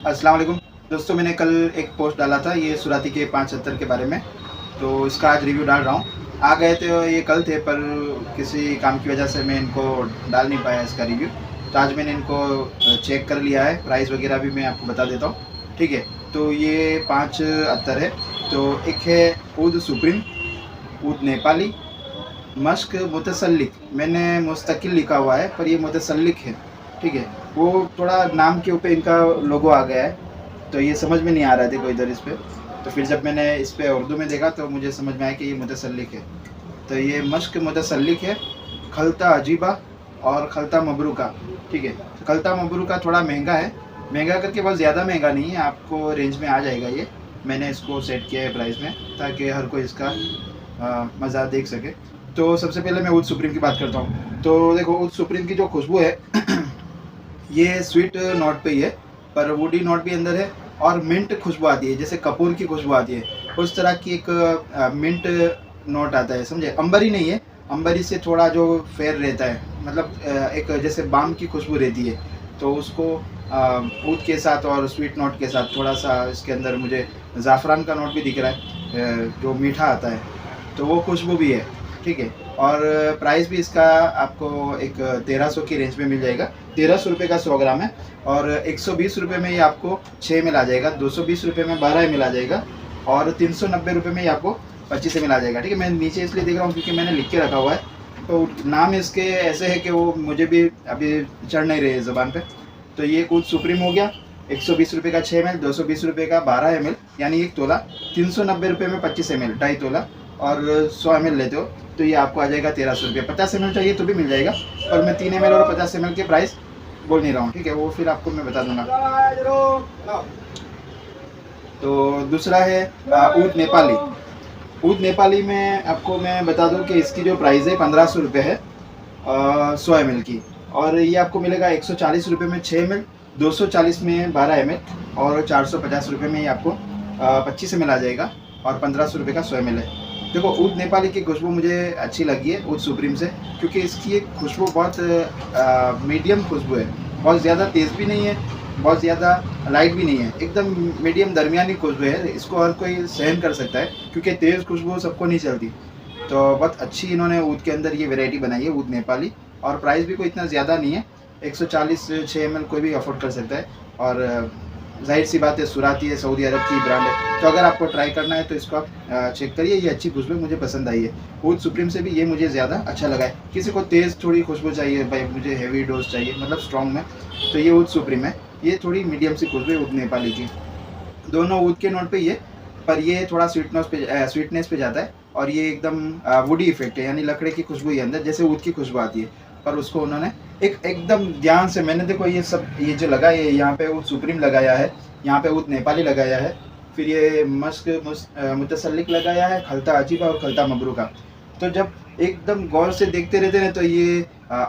अस्सलाम वालेकुम दोस्तों, मैंने कल एक पोस्ट डाला था ये सुराती के 570 के बारे में। तो इसका आज रिव्यू डाल रहा हूँ। आ गए थे ये कल थे, पर किसी काम की वजह से मैं इनको डाल नहीं पाया इसका रिव्यू। तो आज मैंने इनको चेक कर लिया है, प्राइस वगैरह भी मैं आपको बता देता हूँ। ठीक है, तो ये 5 अत्तर है। तो एक है ऊद सुप्रीम, ऊद नेपाली, मश्क मुतसल्लिक। मैंने मुस्तकिल लिखा हुआ है पर ये मुतसल्लिक है। ठीक है, वो थोड़ा नाम के ऊपर इनका लोगो आ गया है, तो ये समझ में नहीं आ रहा था कोई इधर इस पर। तो फिर जब मैंने इस पर उर्दू में देखा तो मुझे समझ में आया कि ये मुतसल्लिक है। तो ये मश्क मुतसल्लिक है, खलता अजीबा और खलता मबरूका। ठीक है, खलता मबरूका थोड़ा महंगा है, महंगा करके बहुत ज़्यादा महंगा नहीं है, आपको रेंज में आ जाएगा ये। मैंने इसको सेट किया है प्राइस में ताकि हर कोई इसका मज़ा देख सके। तो सबसे पहले मैं ऊद सुप्रीम की बात करता हूँ। तो देखो, ऊद सुप्रीम की जो खुशबू है ये स्वीट नोट पे ही है, पर वुडी नोट भी अंदर है और मिंट खुशबू आती है, जैसे कपूर की खुशबू आती है उस तरह की एक मिंट नोट आता है, समझे। अंबरी नहीं है, अंबरी से थोड़ा जो फेयर रहता है, मतलब एक जैसे बाम की खुशबू रहती है। तो उसको ऊद के साथ और स्वीट नोट के साथ थोड़ा सा इसके अंदर मुझे ज़ाफ़रान का नोट भी दिख रहा है, जो मीठा आता है, तो वो खुशबू भी है। ठीक है, और प्राइस भी इसका आपको एक 1300 की रेंज में मिल जाएगा। 1300 रुपये का 100 ग्राम है, और 120 रुपये में ये आपको 6 ml आ जाएगा, 220 रुपये में 12 ml आ जाएगा, और 390 रुपये में ये आपको 25 ml आ जाएगा। ठीक है, मैं नीचे इसलिए देख रहा हूँ क्योंकि मैंने लिख के रखा हुआ है, तो नाम इसके ऐसे है कि वो मुझे भी अभी चढ़ नहीं रहे ज़बान पे। तो ये ऊद सुप्रीम हो गया, 120 रुपये का 6 ml, 220 रुपये का 12 ml यानी 1 तोला, 390 रुपये में 25 ml, 2.5 तोला, और 100 ml लेते हो तो ये आपको आ जाएगा 1300 रुपये। 50 ml चाहिए तो भी मिल जाएगा, और मैं 3 ml और 50 ml के प्राइस बोल नहीं रहा हूँ। ठीक है, वो फिर आपको मैं बता दूंगा। तो दूसरा है ऊद नेपाली। ऊद नेपाली में आपको मैं बता दूं कि इसकी जो प्राइस है 1500 रुपये है 100 ml की, और ये आपको मिलेगा 140 रुपये में 6 ml, 240 में 12 ml, और 450 रुपये में ये आपको 25 ml आ जाएगा, और 1500 रुपये का 100 ml है। देखो, ऊद नेपाली की खुशबू मुझे अच्छी लगी है ऊद सुप्रीम से, क्योंकि इसकी एक खुशबू बहुत मीडियम खुशबू है, बहुत ज़्यादा तेज़ भी नहीं है, बहुत ज़्यादा लाइट भी नहीं है, एकदम मीडियम दरमियानी खुशबू है। इसको हर कोई सहन कर सकता है, क्योंकि तेज़ खुशबू सबको नहीं चलती। तो बहुत अच्छी इन्होंने ऊद के अंदर ये वैरायटी बनाई है, ऊद नेपाली, और प्राइस भी कोई इतना ज़्यादा नहीं है, 140 6 ml कोई भी अफोर्ड कर सकता है। और जाहिर सी बात है, सुराती है, सऊदी अरब की ब्रांड है, तो अगर आपको ट्राई करना है तो इसको आप चेक करिए। ये अच्छी खुशबू मुझे पसंद आई है, ऊद सुप्रीम से भी ये मुझे ज़्यादा अच्छा लगा है। किसी को तेज़ थोड़ी खुशबू चाहिए, भाई मुझे हैवी डोज चाहिए, मतलब स्ट्रॉन्ग में, तो ये ऊद सुप्रीम है। ये थोड़ी मीडियम सी खुशबू है ऊद नेपाली की, दोनों ऊद के नोट पे ये, पर ये थोड़ा स्वीटनेस पे जाता है, और ये एकदम वुडी इफेक्ट है, यानी लकड़े की खुशबू है अंदर, जैसे ऊद की खुशबू आती है, पर उसको उन्होंने एकदम ध्यान से, मैंने देखो ये सब ये जो लगा है, यहाँ पे ऊद सुप्रीम लगाया है, यहाँ पे ऊद नेपाली लगाया है, फिर ये मश्क मुतसल्लिक लगाया है, खलता अजीबा और खलता मबरूका। तो जब एकदम गौर से देखते रहते हैं तो ये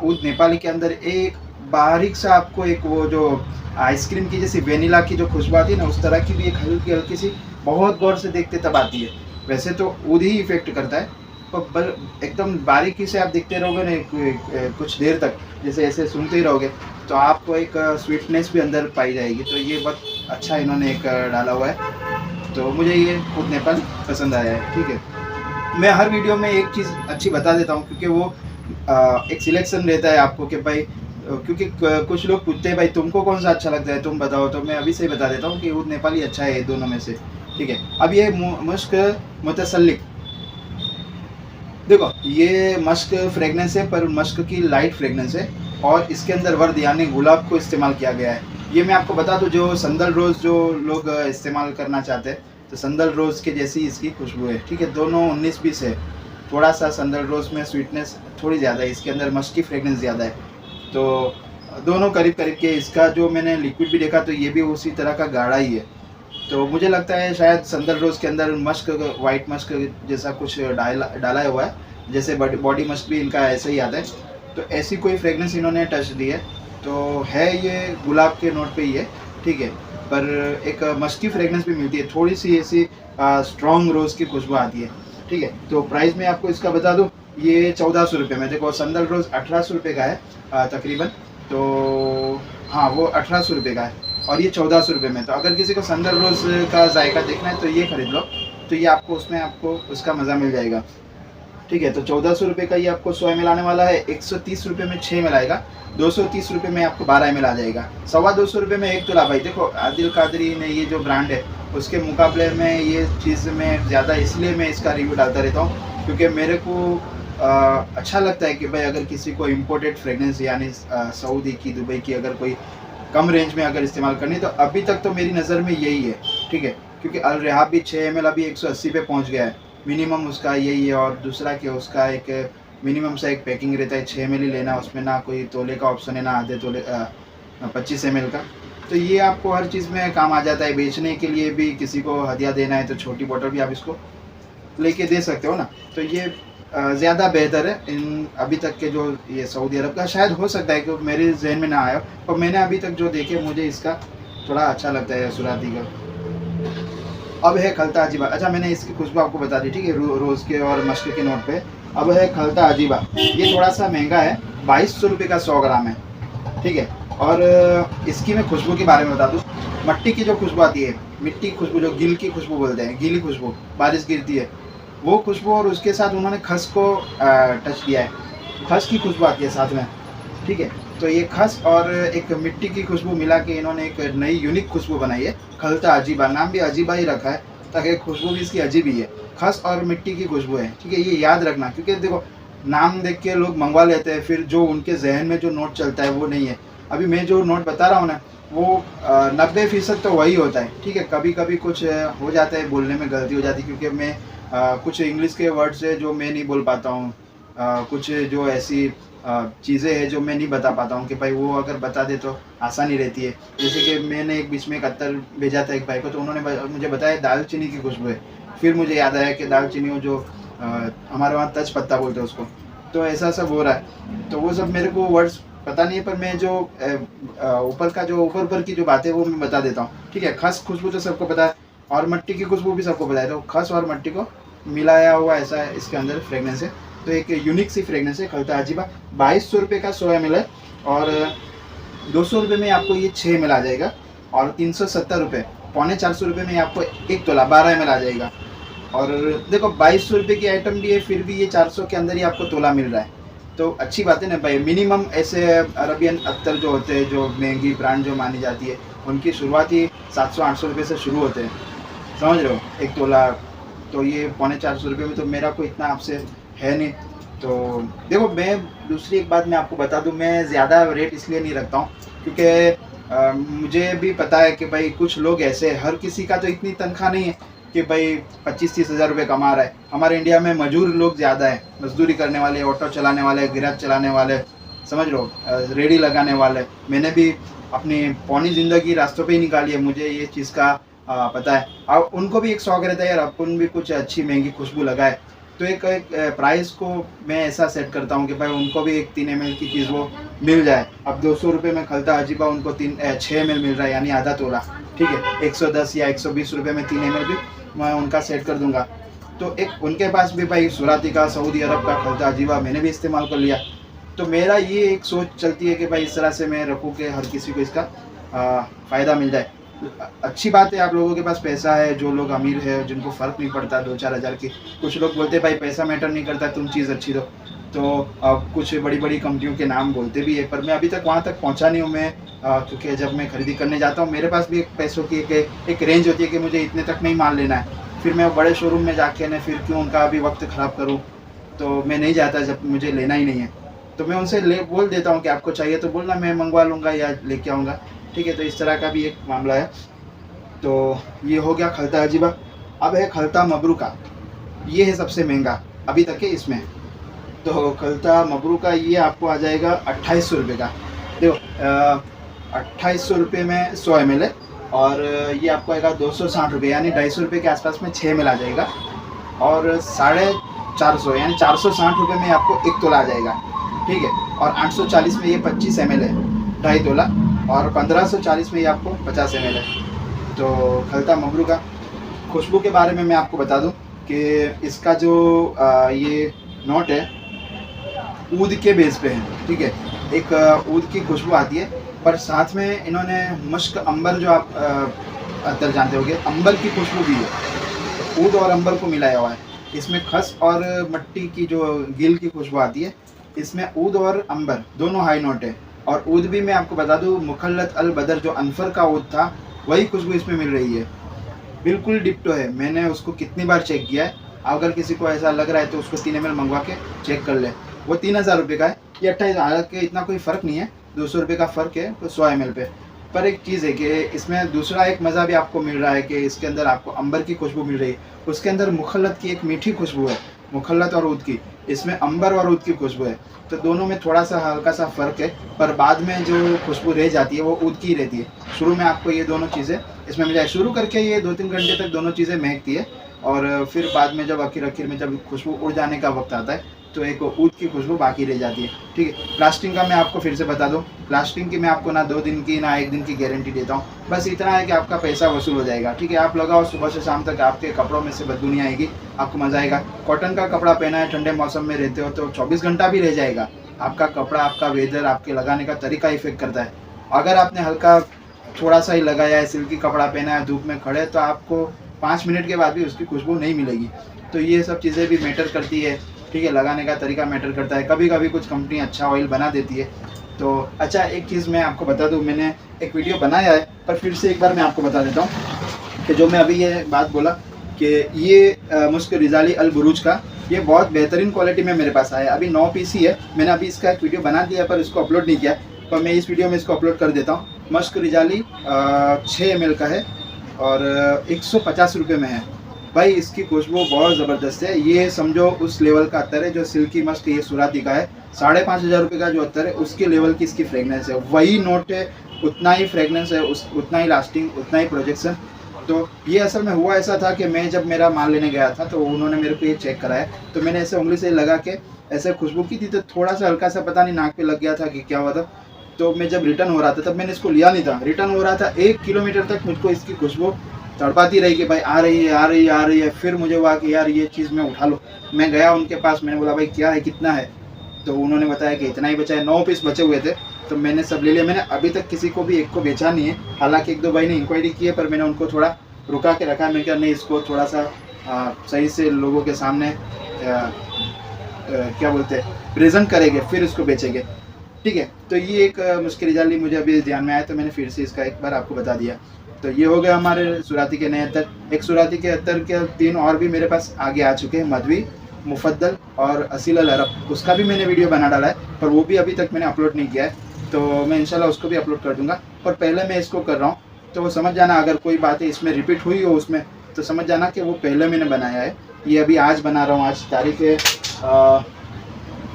ऊद नेपाली के अंदर एक बारीक सा आपको एक वो जो आइसक्रीम की जैसी वेनिला की जो खुशबू आती है ना, उस तरह की भी एक हल्की हल्की सी, बहुत गौर से देखते तब आती है। वैसे तो ऊद ही इफेक्ट करता है, पर एकदम बारीकी से आप देखते रहोगे ना कुछ देर तक, जैसे ऐसे सुनते ही रहोगे, तो आपको एक स्वीटनेस भी अंदर पाई जाएगी। तो ये बहुत अच्छा इन्होंने एक डाला हुआ है, तो मुझे ये ऊद नेपाली पसंद आया है। ठीक है, मैं हर वीडियो में एक चीज़ अच्छी बता देता हूँ, क्योंकि वो एक सिलेक्शन रहता है आपको कि भाई, क्योंकि कुछ लोग पूछते हैं भाई तुमको कौन सा अच्छा लगता है, तुम बताओ, तो मैं अभी से ही बता देता हूँ कि ऊद नेपाली अच्छा है दोनों में से। ठीक है, अब ये मश्क मुतसल्लिक, देखो ये मश्क फ्रेगनेंस है, पर मश्क की लाइट फ्रेगनेंस है, और इसके अंदर वर्द यानी गुलाब को इस्तेमाल किया गया है। ये मैं आपको बता दूं, जो संदल रोज़ जो लोग इस्तेमाल करना चाहते हैं, तो संदल रोज़ के जैसी इसकी खुशबू है। ठीक है, दोनों 19-20 है, थोड़ा सा संदल रोज़ में स्वीटनेस थोड़ी ज़्यादा है, इसके अंदर मश्क की फ्रेगनेंस ज़्यादा है, तो दोनों करीब करीब के। इसका जो मैंने लिक्विड भी देखा तो ये भी उसी तरह का गाढ़ा ही है, तो मुझे लगता है शायद संदल रोज़ के अंदर मश्क, वाइट मश्क जैसा कुछ डाला हुआ है, जैसे बॉडी मश्क भी इनका ऐसे ही आता है, तो ऐसी कोई फ्रेगनेंस इन्होंने टच दी है। तो है ये गुलाब के नोट पे ही है, ठीक है, पर एक मश्क की फ्रेगनेंस भी मिलती है, थोड़ी सी ऐसी स्ट्रॉन्ग रोज़ की खुशबू आती है। ठीक है, तो प्राइस मैं आपको इसका बता दूँ, ये 1400 रुपये में। देखो, संदल रोज़ 1800 रुपये का है तकरीबन, तो हाँ वो 1800 रुपये का है, और ये 1400 में। तो अगर किसी को संदल रोज़ का जायका देखना है तो ये खरीद लो, तो ये आपको उसमें आपको उसका मज़ा मिल जाएगा। ठीक है, तो 1400 का ये आपको 100 ml आने वाला है। 130 में 6 ml आएगा। 230 में आपको 12 ml आ जाएगा। 225 में 1 तोला। भाई देखो, आदिल कादरी ने ये जो ब्रांड है उसके मुकाबले में ये चीज़ में ज़्यादा, इसलिए मैं इसका रिव्यू डालता रहता हूँ क्योंकि मेरे को अच्छा लगता है कि भाई अगर किसी को इम्पोर्टेड फ्रेगनेंस यानी सऊदी की, दुबई की अगर कोई कम रेंज में अगर इस्तेमाल करनी तो अभी तक तो मेरी नज़र में यही है। ठीक है, क्योंकि अल रेहाब भी 6 ml अभी 180 पे पहुँच गया है, मिनिमम उसका यही है। और दूसरा कि उसका एक मिनिमम सा एक पैकिंग रहता है, 6 ml ही लेना, उसमें ना कोई तोले का ऑप्शन है ना आधे तोले 25 ml का। तो ये आपको हर चीज़ में काम आ जाता है। बेचने के लिए भी किसी को हदिया देना है तो छोटी बोतल भी आप इसको लेके दे सकते हो ना। तो ये ज़्यादा बेहतर है इन अभी तक के जो ये सऊदी अरब का। शायद हो सकता है कि मेरे जहन में ना आया, पर मैंने अभी तक जो देखे मुझे इसका थोड़ा अच्छा लगता है सुराती का। अब है खलता अजीबा। अच्छा, मैंने इसकी खुशबू आपको बता दी, ठीक है, रोज़ के और मस्क के नोट पे। अब है खलता अजीबा। ये थोड़ा सा महंगा है, 2200 का 100 ग्राम है। ठीक है, और इसकी मैं खुशबू के बारे में बता दूँ। मट्टी की जो खुशबू आती है, मिट्टी खुशबू, जो गिल की खुशबू बोलते हैं, गीली खुशबू, बारिश गिरती है वो खुशबू, और उसके साथ उन्होंने खस को टच किया है, खस की खुशबू आती है साथ में। ठीक है, तो ये खस और एक मिट्टी की खुशबू मिला के इन्होंने एक नई यूनिक खुशबू बनाई है, खलता अजीबा। नाम भी अजीबा ही रखा है ताकि खुशबू भी इसकी अजीब ही है, खस और मिट्टी की खुशबू है। ठीक है, ये याद रखना, क्योंकि देखो नाम देख के लोग मंगवा लेते हैं, फिर जो उनके जहन में जो नोट चलता है वो नहीं है। अभी मैं जो नोट बता रहा हूँ ना, वो 90% तो वही होता है। ठीक है, कभी कभी कुछ हो जाता है, बोलने में गलती हो जाती है, क्योंकि मैं कुछ इंग्लिश के वर्ड्स है जो मैं नहीं बोल पाता हूँ, कुछ जो ऐसी चीज़ें हैं जो मैं नहीं बता पाता हूँ कि भाई वो अगर बता दे तो आसानी रहती है। जैसे कि मैंने एक बीच में एक अत्तर भेजा था एक भाई को, तो उन्होंने मुझे बताया दालचीनी की खुशबू है। फिर मुझे याद आया कि दालचीनी वो जो हमारे वहाँ तेज पत्ता बोलते हैं उसको, तो ऐसा सब हो रहा है। तो वो सब मेरे को वर्ड्स पता नहीं है, पर मैं जो ऊपर की जो बातें वो मैं बता देता हूँ। ठीक है, खस खुशबू तो सबको पता है, और मट्टी की खुशबू भी सबको पता है। तो खस और मट्टी को मिलाया हुआ ऐसा इसके अंदर फ्रेगनेंस है, तो एक यूनिक सी फ्रेगनेंस है खलता अजीबा। 2200 का 100 ml है, और 200 में आपको ये 6 ml आ जाएगा, और 370 ₹450 में आपको 1 तोला 12 ml आ जाएगा। और देखो 2200 की आइटम भी है, फिर भी ये 400 के अंदर ही आपको तोला मिल रहा है, तो अच्छी बात है ना भाई। मिनिमम ऐसे अरबियन अत्तर जो होते हैं, जो महंगी ब्रांड जो मानी जाती है, उनकी शुरुआत ही 700-800 से शुरू होते हैं, समझ रहे हो, 1 तोला। तो ये ₹450 में तो मेरा कोई इतना आपसे है नहीं। तो देखो, मैं दूसरी एक बात मैं आपको बता दूं, मैं ज़्यादा रेट इसलिए नहीं रखता हूं क्योंकि मुझे भी पता है कि भाई कुछ लोग ऐसे, हर किसी का तो इतनी तनख्वाह नहीं है कि भाई 25-30 हज़ार रुपये कमा रहा है। हमारे इंडिया में मजदूर लोग ज़्यादा है, मजदूरी करने वाले, ऑटो चलाने वाले, गिराज चलाने वाले, समझ लो, रेडी लगाने वाले। मैंने भी अपनी पौनी ज़िंदगी रास्तों पे ही निकाली है, मुझे ये चीज़ का पता है। और उनको भी एक शौक रहता है यार, अपन भी कुछ अच्छी महंगी खुशबू लगाए। तो एक प्राइस को मैं ऐसा सेट करता हूँ कि भाई उनको भी एक 3 ml की चीज़ वो मिल जाए। अब 200 में खलता अजीबा उनको 6 ml मिल रहा है, यानी आधा तोला। ठीक है, 110 या 120 रुपये में 3 ml भी मैं उनका सेट कर दूंगा। तो एक उनके पास भी भाई सुराती का, सऊदी अरब का खलता अजीबा मैंने भी इस्तेमाल कर लिया। तो मेरा ये एक सोच चलती है कि भाई इस तरह से मैं रखूँ कि हर किसी को इसका फ़ायदा मिल जाए। अच्छी बात है, आप लोगों के पास पैसा है, जो लोग अमीर है, जिनको फ़र्क नहीं पड़ता 2-4 हज़ार की। कुछ लोग बोलते हैं भाई पैसा मैटर नहीं करता, तुम चीज़ अच्छी दो। तो अब कुछ बड़ी बड़ी कंपनियों के नाम बोलते भी है, पर मैं अभी तक वहाँ तक पहुँचा नहीं हूँ मैं, क्योंकि जब मैं खरीदी करने जाता हूँ मेरे पास भी एक पैसों की एक रेंज होती है कि मुझे इतने तक नहीं माल लेना है। फिर मैं बड़े शोरूम में जाके ना फिर क्यों उनका अभी वक्त ख़राब करूँ, तो मैं नहीं जाता जब मुझे लेना ही नहीं है। तो मैं उनसे बोल देता हूँ कि आपको चाहिए तो बोलना, मैं मंगवा लूँगा या लेके आऊँगा। ठीक है, तो इस तरह का भी एक मामला है। तो ये हो गया खलता अजीबा। अब है खलता मबरूका, ये है सबसे महंगा अभी तक है इसमें। तो खलता मबरूका ये आपको आ जाएगा 2800 का। देखो 2800 में 100 ml है, और ये आपको आएगा 260 रुपये, यानी 250 के आसपास में 6 ml आ जाएगा। और 450 यानी 460 में आपको 1 तोला आ जाएगा। ठीक है, और 840 में ये 25 ml है, 2.5 तोला, और 1540 में ये आपको 50 ml है। तो खलता मबरूका खुशबू के बारे में मैं आपको बता दूं कि इसका जो ये नोट है ऊद के बेस पे है। ठीक है, एक ऊद की खुशबू आती है, पर साथ में इन्होंने मश्क अंबर जो आप अत्तर जानते होंगे, अंबर की खुशबू भी है, ऊद और अंबर को मिलाया हुआ है। इसमें खस और मट्टी की जो गिल की खुशबू आती है, इसमें ऊद और अंबर दोनों हाई नोट है। और ऊद भी मैं आपको बता दूं, मुखल्लत अल बदर जो अनफर का ऊद था, वही खुशबू इसमें मिल रही है, बिल्कुल डिप्टो है। मैंने उसको कितनी बार चेक किया है, अगर किसी को ऐसा लग रहा है तो उसको 3 ml मंगवा के चेक कर ले। वो 3000 रुपये का है, ये 28, हालांकि इतना कोई फ़र्क नहीं है, 200 रुपये का फ़र्क है तो 100 ml पे। पर एक चीज़ है कि इसमें दूसरा एक मज़ा भी आपको मिल रहा है कि इसके अंदर आपको अंबर की खुशबू मिल रही है, उसके अंदर मुखल्लत की एक मीठी खुशबू है, मुखल्लत और ऊद की, इसमें अंबर और ऊद की खुशबू है। तो दोनों में थोड़ा सा हल्का सा फ़र्क है, पर बाद में जो खुशबू रह जाती है वो ऊद की रहती है। शुरू में आपको ये दोनों चीज़ें इसमें मिल जाए, शुरू करके ये 2-3 घंटे तक दोनों चीज़ें महकती है, और फिर बाद में जब आखिर में जब खुशबू उड़ जाने का वक्त आता है तो एक ऊद की खुशबू बाकी रह जाती है। ठीक है, प्लास्टिंग का मैं आपको फिर से बता दूं, प्लास्टिंग की मैं आपको ना 2 दिन की ना 1 दिन की गारंटी देता हूं, बस इतना है कि आपका पैसा वसूल हो जाएगा। ठीक है, आप लगाओ, सुबह से शाम तक आपके कपड़ों में से बदबू नहीं आएगी, आपको मज़ा आएगा। कॉटन का कपड़ा पहना है, ठंडे मौसम में रहते हो तो 24 घंटा भी रह जाएगा। आपका कपड़ा, आपका वेदर, आपके लगाने का तरीका इफेक्ट करता है। अगर आपने हल्का थोड़ा सा ही लगाया है, सिल्की कपड़ा पहना है, धूप में खड़े, तो आपको 5 मिनट के बाद भी उसकी खुशबू नहीं मिलेगी। तो ये सब चीज़ें भी मैटर करती है। ठीक है, लगाने का तरीका मैटर करता है। कभी कभी कुछ कंपनी अच्छा ऑयल बना देती है। तो अच्छा, एक चीज़ मैं आपको बता दूं, मैंने एक वीडियो बनाया है, पर फिर से एक बार मैं आपको बता देता हूँ कि जो मैं अभी ये बात बोला कि ये मुश्क रिजाली अल बुरूज का, ये बहुत बेहतरीन क्वालिटी में मेरे पास आया है। अभी 9 पीस ही है, मैंने अभी इसका एक वीडियो बना दिया पर इसको अपलोड नहीं किया, पर मैं इस वीडियो में इसको अपलोड कर देता हूँ। मुश्क रिजाली 6 ml का है और 150 रुपये में है। भाई इसकी खुशबू बहुत ज़बरदस्त है, ये समझो उस लेवल का अत्तर है जो सिल्की मस्क ये सुराती का है। 5,500 रुपये का जो अत्तर है उसके लेवल की इसकी फ्रेगनेंस है, वही नोट है, उतना ही फ्रेगनेंस है, उतना ही लास्टिंग, उतना ही प्रोजेक्शन। तो ये असल में हुआ ऐसा था कि मैं जब मेरा माल लेने गया था तो उन्होंने मेरे को ये चेक कराया, तो मैंने ऐसे उंगली से लगा के ऐसे खुशबू की थी, तो थोड़ा सा हल्का सा पता नहीं नाक पे लग गया था कि क्या हुआ था। तो मैं जब रिटर्न हो रहा था तब मैंने इसको लिया नहीं था, रिटर्न हो रहा था 1 किलोमीटर तक मुझको इसकी खुशबू तड़पाती रही कि भाई आ रही है, आ रही है, आ रही है। फिर मुझे हुआ कि यार ये चीज़ मैं उठा लूँ। मैं गया उनके पास, मैंने बोला भाई क्या है, कितना है, तो उन्होंने बताया कि इतना ही बचा है, 9 पीस बचे हुए थे, तो मैंने सब ले लिया। मैंने अभी तक किसी को भी एक को बेचा नहीं है, हालांकि 1-2 भाई ने इंक्वायरी की है, पर मैंने उनको थोड़ा रुका के रखा है। मैं क्या नहीं, इसको थोड़ा सा सही से लोगों के सामने क्या बोलते हैं, प्रेजेंट करेंगे, फिर इसको बेचेंगे। ठीक है, तो ये एक मुश्किल रिजाली मुझे अभी ध्यान में आया, तो मैंने फिर से इसका एक बार आपको बता दिया। तो ये हो गया हमारे सुराती के नए अत्तर। एक सुराती के अत्तर के 3 और भी मेरे पास आगे आ चुके हैं, मधवी, मुफद्दल और असील अल अरब। उसका भी मैंने वीडियो बना डाला है, पर वो भी अभी तक मैंने अपलोड नहीं किया है, तो मैं इंशाल्लाह उसको भी अपलोड कर दूंगा। पर पहले मैं इसको कर रहा हूँ, तो वो समझ जाना, अगर कोई बातें इसमें रिपीट हुई हो उसमें, तो समझ जाना कि वो पहले मैंने बनाया है। ये अभी आज बना रहा हूँ, आज तारीख है,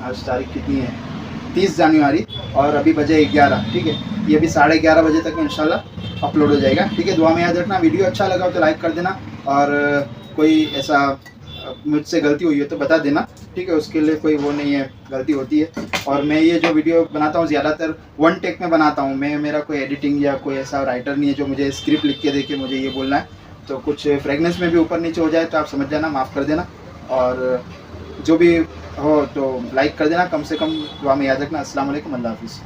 आज तारीख कितनी है, 30 जनवरी, और अभी बजे 11। ठीक है, ये भी 11:30 बजे तक इंशाल्लाह अपलोड हो जाएगा। ठीक है, दुआ में याद रखना। वीडियो अच्छा लगा हो तो लाइक कर देना, और कोई ऐसा मुझसे गलती हुई है तो बता देना। ठीक है, उसके लिए कोई वो नहीं है, गलती होती है। और मैं ये जो वीडियो बनाता हूँ ज़्यादातर 1 टेक में बनाता हूँ मैं, मेरा कोई एडिटिंग या कोई ऐसा राइटर नहीं है जो मुझे स्क्रिप्ट लिख के दे के मुझे ये बोलना है। तो कुछ फ्रेगनेंस में भी ऊपर नीचे हो जाए तो आप समझ जाना, माफ़ कर देना। और जो भी हो तो लाइक कर देना कम से कम, दुआ में याद रखना। अस्सलाम वालेकुम, अल्लाह हाफ़िज़।